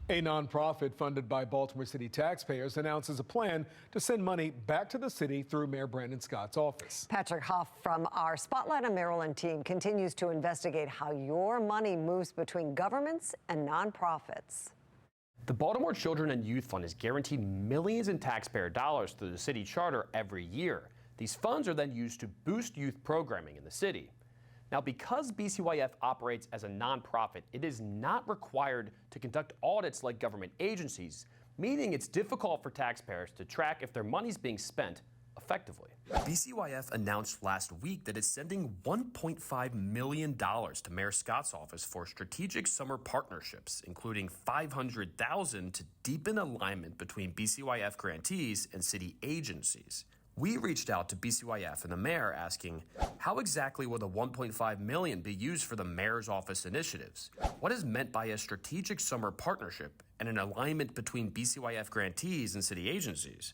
A nonprofit funded by Baltimore City taxpayers announces a plan to send money back to the city through Mayor Brandon Scott's office. Patrick Huff from our Spotlight on Maryland team continues to investigate how your money moves between governments and nonprofits. The Baltimore Children and Youth Fund is guaranteed millions in taxpayer dollars through the city charter every year. These funds are then used to boost youth programming in the city. Now, because BCYF operates as a nonprofit, it is not required to conduct audits like government agencies, meaning it's difficult for taxpayers to track if their money's being spent effectively. BCYF announced last week that it's sending $1.5 million to Mayor Scott's office for strategic summer partnerships, including $500,000 to deepen alignment between BCYF grantees and city agencies. We reached out to BCYF and the mayor asking, how exactly will the $1.5 million be used for the mayor's office initiatives? What is meant by a strategic summer partnership and an alignment between BCYF grantees and city agencies?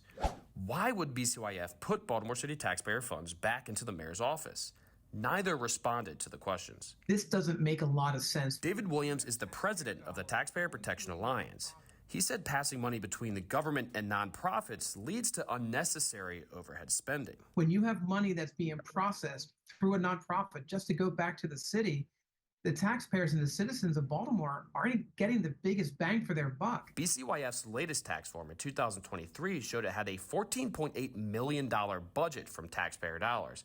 Why would BCYF put Baltimore City taxpayer funds back into the mayor's office? Neither responded to the questions. This doesn't make a lot of sense. David Williams is the president of the Taxpayer Protection Alliance. He said passing money between the government and nonprofits leads to unnecessary overhead spending. When you have money that's being processed through a nonprofit just to go back to the city, the taxpayers and the citizens of Baltimore aren't getting the biggest bang for their buck. BCYF's latest tax form in 2023 showed it had a $14.8 million budget from taxpayer dollars,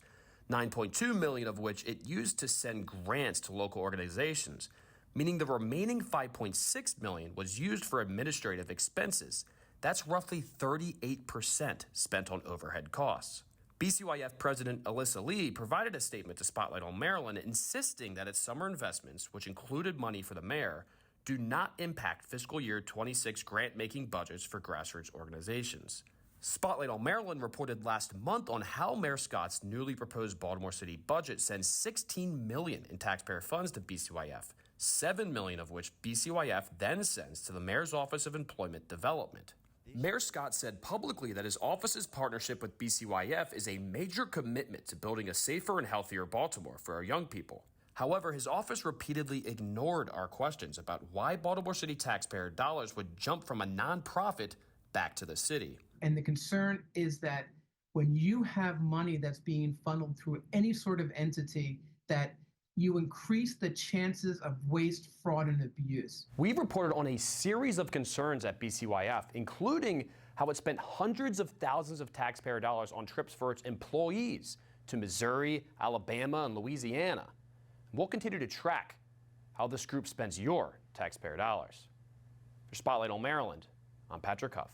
$9.2 million of which it used to send grants to local organizations, meaning the remaining $5.6 million was used for administrative expenses. That's roughly 38% spent on overhead costs. BCYF President Alyssa Lee provided a statement to Spotlight on Maryland insisting that its summer investments, which included money for the mayor, do not impact fiscal year 26 grant-making budgets for grassroots organizations. Spotlight on Maryland reported last month on how Mayor Scott's newly proposed Baltimore City budget sends $16 million in taxpayer funds to BCYF, $7 million of which BCYF then sends to the Mayor's Office of Employment Development. Mayor Scott said publicly that his office's partnership with BCYF is a major commitment to building a safer and healthier Baltimore for our young people. However, his office repeatedly ignored our questions about why Baltimore City taxpayer dollars would jump from a nonprofit back to the city. And the concern is that when you have money that's being funneled through any sort of entity, that you increase the chances of waste, fraud, and abuse. We've reported on a series of concerns at BCYF, including how it spent hundreds of thousands of taxpayer dollars on trips for its employees to Missouri, Alabama, and Louisiana. We'll continue to track how this group spends your taxpayer dollars. For Spotlight on Maryland, I'm Patrick Huff.